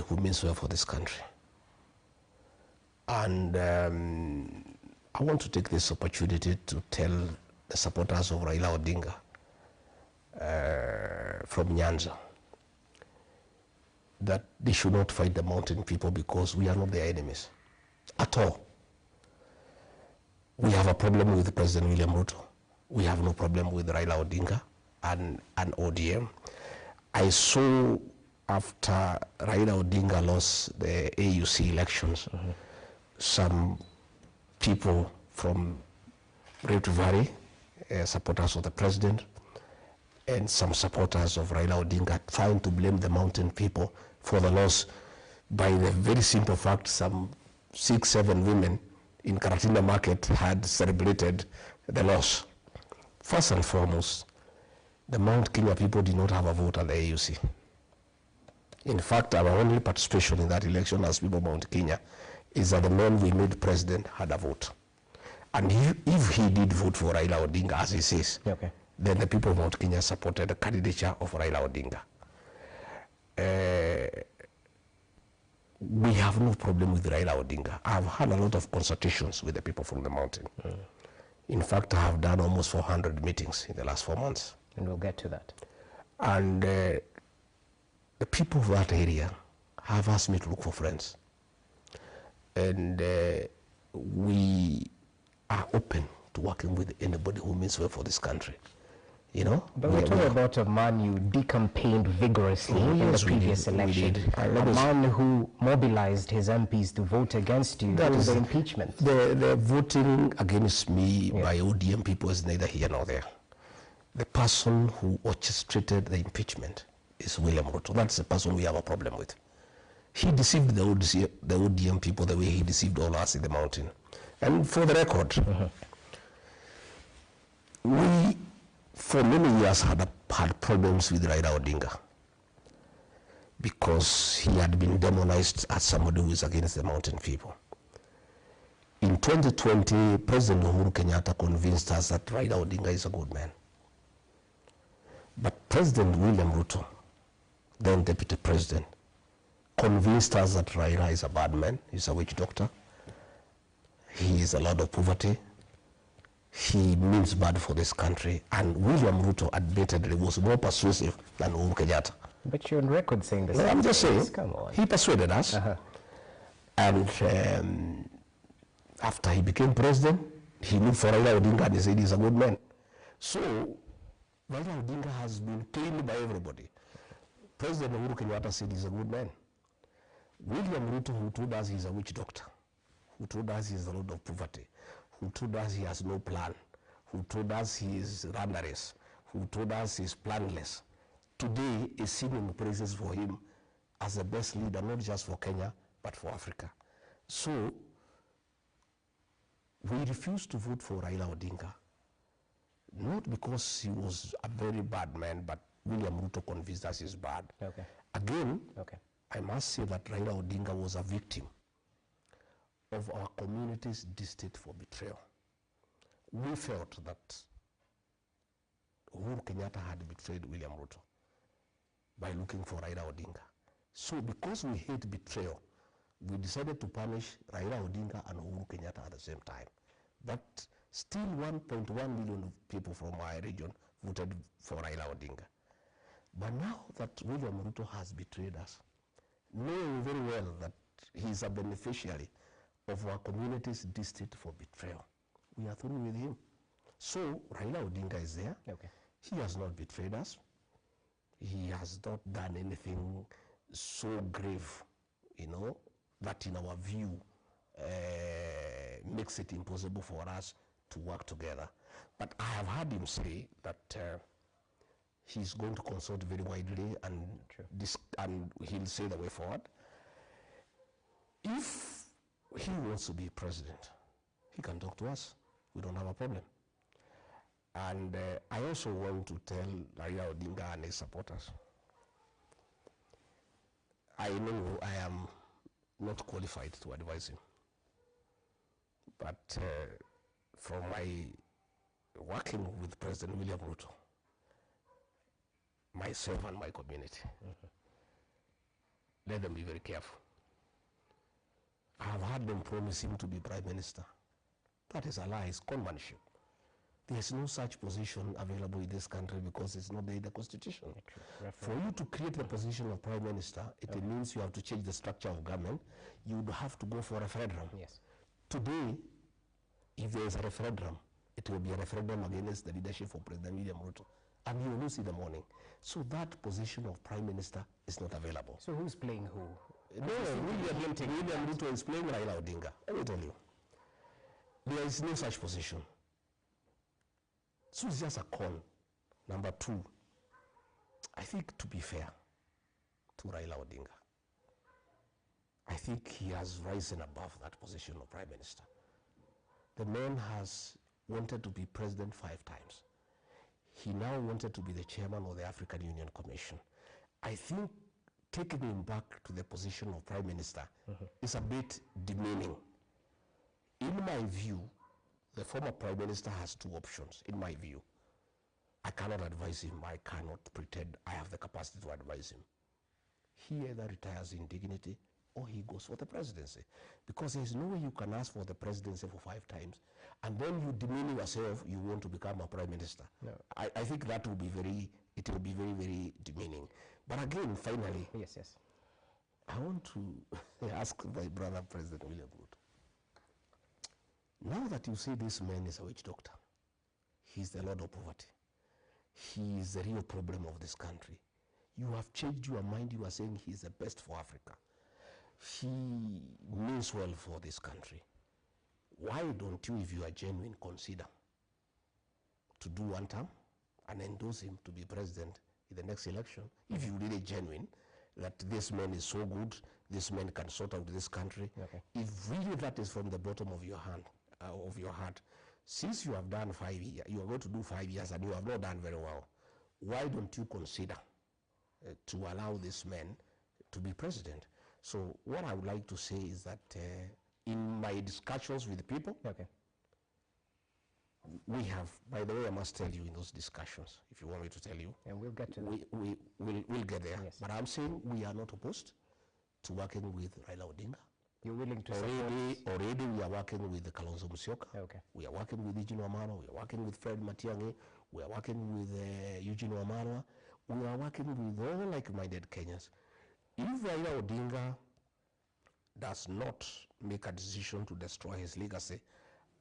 who means well for this country. And I want to take this opportunity to tell the supporters of Raila Odinga from Nyanza that they should not fight the mountain people, because we are not their enemies at all. We have a problem with President William Ruto. We have no problem with Raila Odinga and ODM. I saw after Raila Odinga lost the AUC elections, some people from Rift Valley, supporters of the president, and some supporters of Raila Odinga trying to blame the mountain people for the loss by the very simple fact some 6-7 women in Karatina Market had celebrated the loss. First and foremost, the Mount Kenya people did not have a vote at the AUC. In fact, our only participation in that election as people of Mount Kenya is that the man we made president had a vote. And if he did vote for Raila Odinga, as he says, then the people of Mount Kenya supported the candidature of Raila Odinga. We have no problem with Raila Odinga. I've had a lot of consultations with the people from the mountain. In fact, I have done almost 400 meetings in the last 4 months. And we'll get to that. And the people of that area have asked me to look for friends. And we are open to working with anybody who means well for this country. You know? But we're talking about a man you decampaigned vigorously in the previous election. A man who mobilized his MPs to vote against you through the impeachment. The voting against me by ODM people is neither here nor there. The person who orchestrated the impeachment is William Ruto. That's the person we have a problem with. He deceived the ODM people the way he deceived all us in the mountain. And for the record, we for many years had problems with Raila Odinga because he had been demonized as somebody who is against the mountain people. In 2020, President Uhuru Kenyatta convinced us that Raila Odinga is a good man. But President William Ruto, then Deputy President, convinced us that Raila is a bad man, he's a witch doctor, he is a lot of poverty, he means bad for this country, and William Ruto admittedly was more persuasive than Uhuru Kenyatta. But you're on record saying this. No, I'm just saying, come on. He persuaded us, and after he became president, he looked for Raila Odinga and he said he's a good man. So, Raila Odinga has been claimed by everybody. President Uhuru Kenyatta said he's a good man. William Ruto, who told us he's a witch doctor, who told us he's a lot of poverty, who told us he has no plan, who told us he is runnerless, who told us he's planless, today is singing praises for him as the best leader, not just for Kenya, but for Africa. So, we refused to vote for Raila Odinga, not because he was a very bad man, but William Ruto convinced us he's bad. Again, I must say that Raila Odinga was a victim of our community's distaste for betrayal. We felt that Uhuru Kenyatta had betrayed William Ruto by looking for Raila Odinga. So because we hate betrayal, we decided to punish Raila Odinga and Uhuru Kenyatta at the same time. But still 1.1 million people from our region voted for Raila Odinga. But now that William Ruto has betrayed us, knowing very well that he is a beneficiary of our community's distaste for betrayal, we are through with him. So Raila Odinga is there. He has not betrayed us. He has not done anything so grave, you know, that in our view makes it impossible for us to work together. But I have heard him say that he's going to consult very widely and, and he'll say the way forward. If he wants to be president, he can talk to us. We don't have a problem. And I also want to tell Raila Odinga and his supporters, I know I am not qualified to advise him, but from my working with President William Ruto, myself and my community, let them be very careful. I have heard them promise him to be prime minister. That is a lie, it's conmanship. There is no such position available in this country because it's not there in the constitution. For you to create the position of prime minister, it means you have to change the structure of government. You would have to go for a referendum. Yes. Today, if there is a referendum, it will be a referendum against the leadership of President William Ruto. And you will lose in the morning. So that position of prime minister is not available. So who's playing who? No, William Ruto is playing Raila Odinga. Let me tell you. There is no such position. So it's just a con. Number two, I think, to be fair to Raila Odinga, I think he has risen above that position of prime minister. The man has wanted to be president 5 times. He now wanted to be the chairman of the African Union Commission. I think taking him back to the position of prime minister is a bit demeaning. In my view, the former prime minister has 2 options, in my view. I cannot advise him. I cannot pretend I have the capacity to advise him. He either retires in dignity or he goes for the presidency. Because there's no way you can ask for the presidency for 5 times and then you demean yourself, you want to become a prime minister. No. I think that will be very, very demeaning. But again, finally, yes. I want to ask my brother, President William Ruto. Now that you say this man is a witch doctor, he's the Lord of poverty, he is the real problem of this country, you have changed your mind, you are saying he's the best for Africa, he means well for this country. Why don't you, if you are genuine, consider to do 1 term and endorse him to be president in the next election, if you really genuine that this man is so good, this man can sort out this country. Okay. If really that is from the bottom of your hand, of your heart, since you have done 5 years, you are going to do 5 years and you have not done very well, why don't you consider to allow this man to be president? So what I would like to say is that in my discussions with people, we have, by the way, I must tell you in those discussions, if you want me to tell you. And we'll get to that. We'll get there. Yes. But I'm saying we are not opposed to working with Raila Odinga. You're willing to support? Already we are working with Kalonzo Musyoka. Okay. We are working with Eugene Wamalwa. We are working with Fred Matiang'i. We are working with Eugene Wamalwa. We are working with all like-minded Kenyans. If Raila Odinga does not make a decision to destroy his legacy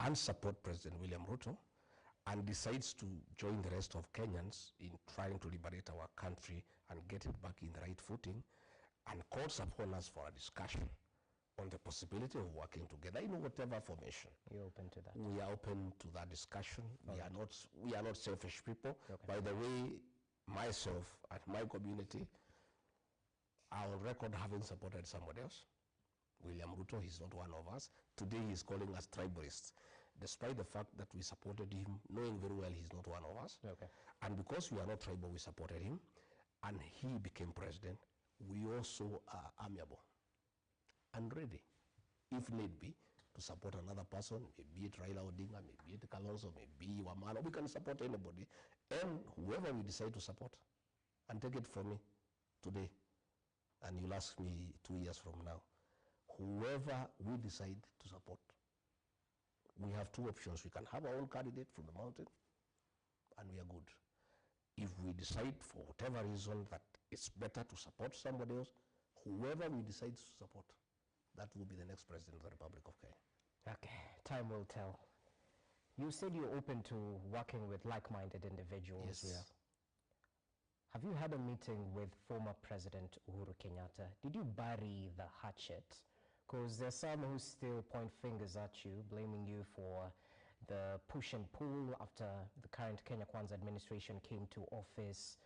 and support President William Ruto and decides to join the rest of Kenyans in trying to liberate our country and get it back in the right footing, and calls upon us for a discussion on the possibility of working together in whatever formation. You're open to that? We are open to that discussion. Okay. We are not selfish people. Okay. By the way, myself and my community are on record having supported somebody else. William Ruto, he's not one of us. Today he's calling us tribalists, despite the fact that we supported him, knowing very well he's not one of us. Okay. And because we are not tribal, we supported him, and he became president. We also are amiable and ready, if need be, to support another person, maybe it Raila Odinga, maybe it Kalonzo, maybe Wamala. We can support anybody, and whoever we decide to support. And take it from me today, and you'll ask me 2 years from now. Whoever we decide to support, we have 2 options. We can have our own candidate from the mountain, and we are good. If we decide for whatever reason that it's better to support somebody else, whoever we decide to support, that will be the next president of the Republic of Kenya. Okay, time will tell. You said you're open to working with like-minded individuals. Yes. Yeah. Have you had a meeting with former President Uhuru Kenyatta? Did you bury the hatchet? Because there's some who still point fingers at you, blaming you for the push and pull after the current Kenya Kwanza administration came to office,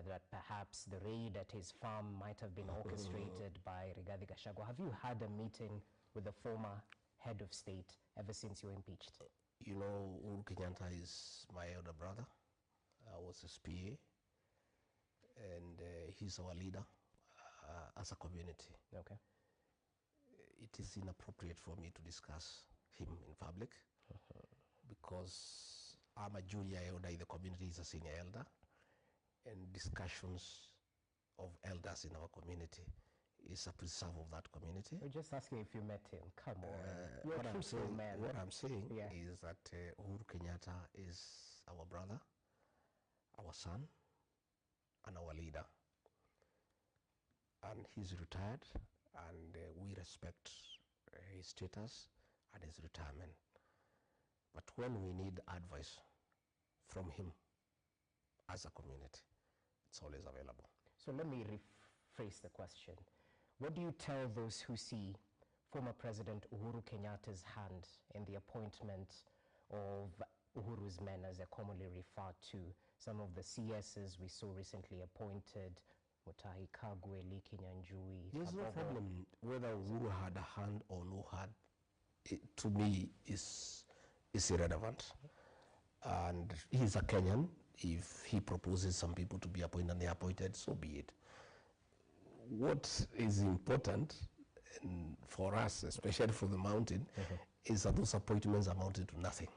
that perhaps the raid at his farm might have been orchestrated by Rigathi Gachagua. Have you had a meeting with the former head of state ever since you were impeached? You know, Uhuru Kenyatta is my elder brother. I was his PA, and he's our leader as a community. Okay. It is inappropriate for me to discuss him in public because I'm a junior elder in the community, he's a senior elder, and discussions of elders in our community is a preserve of that community. We're just asking if you met him. Come on. You're a truthful man. What I'm saying is that Uhuru Kenyatta is our brother, our son, and our leader. And he's retired, and we respect his status and his retirement. But when we need advice from him as a community, it's always available. So let me rephrase the question. What do you tell those who see former President Uhuru Kenyatta's hand in the appointment of Uhuru's men, as they're commonly referred to? Some of the CSs we saw recently appointed, Mutahi Kagwe, Liki Nyanjui. There's no problem whether Uhuru had a hand or no hand. It, to me, is irrelevant. And he's a Kenyan. If he proposes some people to be appointed and they are appointed, so be it. What is important for us, especially for the mountain, is that those appointments amounted to nothing,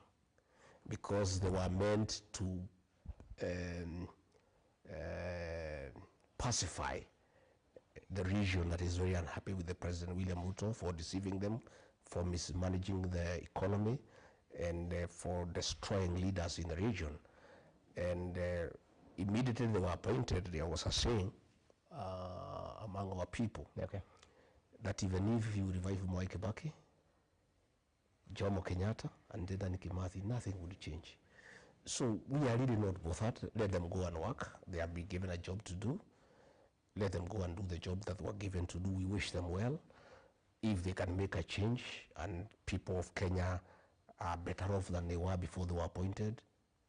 because they were meant to pacify the region that is very unhappy with the President William Ruto for deceiving them, for mismanaging the economy, and for destroying leaders in the region. And immediately they were appointed, there was a saying among our people that even if you revive Mwai Kibaki, Jomo Kenyatta, and Dedan Kimathi, nothing would change. So we are really not bothered. Let them go and work. They have been given a job to do. Let them go and do the job that they were given to do. We wish them well. If they can make a change and people of Kenya are better off than they were before they were appointed,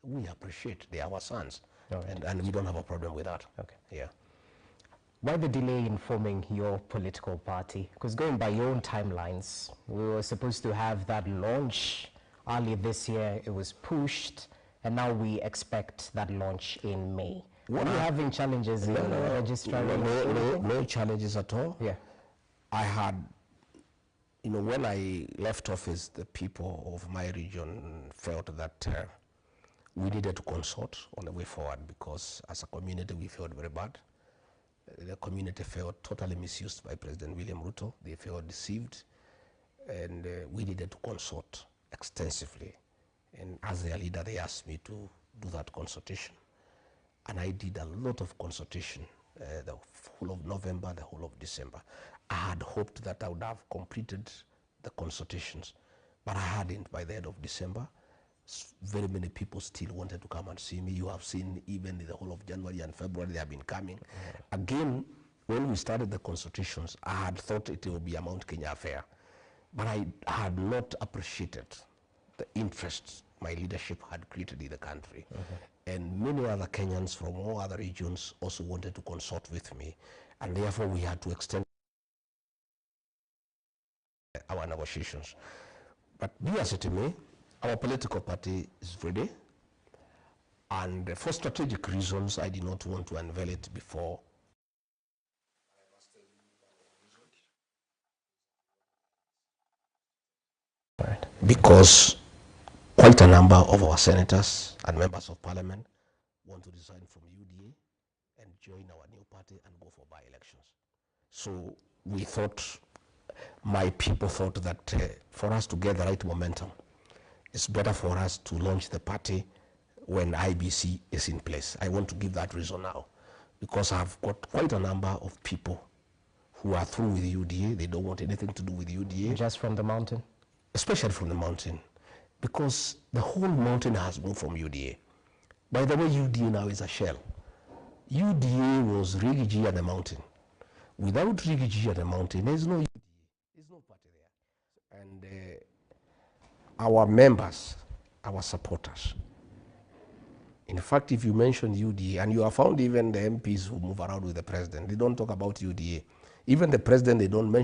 we appreciate. They are our sons. Right. And we don't have a problem with that. Okay. Yeah. Why the delay in forming your political party? Because going by your own timelines, we were supposed to have that launch earlier this year. It was pushed, and now we expect that launch in May. Are you having challenges in registering? No challenges at all. Yeah. I had, when I left office, the people of my region felt that we needed to consult on the way forward, because as a community we felt very bad. The community felt totally misused by President William Ruto. They felt deceived, and we needed to consult extensively. And as their leader, they asked me to do that consultation. And I did a lot of consultation, the whole of November, the whole of December. I had hoped that I would have completed the consultations, but I hadn't by the end of December. Very many people still wanted to come and see me. You have seen even in the whole of January and February, they have been coming. Again, when we started the consultations, I had thought it would be a Mount Kenya affair, but I had not appreciated the interest my leadership had created in the country. And many other Kenyans from all other regions also wanted to consult with me, and therefore we had to extend our negotiations. But be as it may, our political party is ready, and for strategic reasons, I did not want to unveil it before. Because quite a number of our senators and members of parliament want to resign from UDA and join our new party and go for by-elections. So we thought, my people thought that for us to get the right momentum, it's better for us to launch the party when IBC is in place. I want to give that reason now, because I've got quite a number of people who are through with UDA. They don't want anything to do with UDA. Just from the mountain? Especially from the mountain, because the whole mountain has moved from UDA. By the way, UDA now is a shell. UDA was Rigiji at the mountain. Without Rigiji at the mountain, there's no UDA. There's no party there. And our members, our supporters. In fact, if you mention UDA, and you have found even the MPs who move around with the president, they don't talk about UDA. Even the president, they don't mention.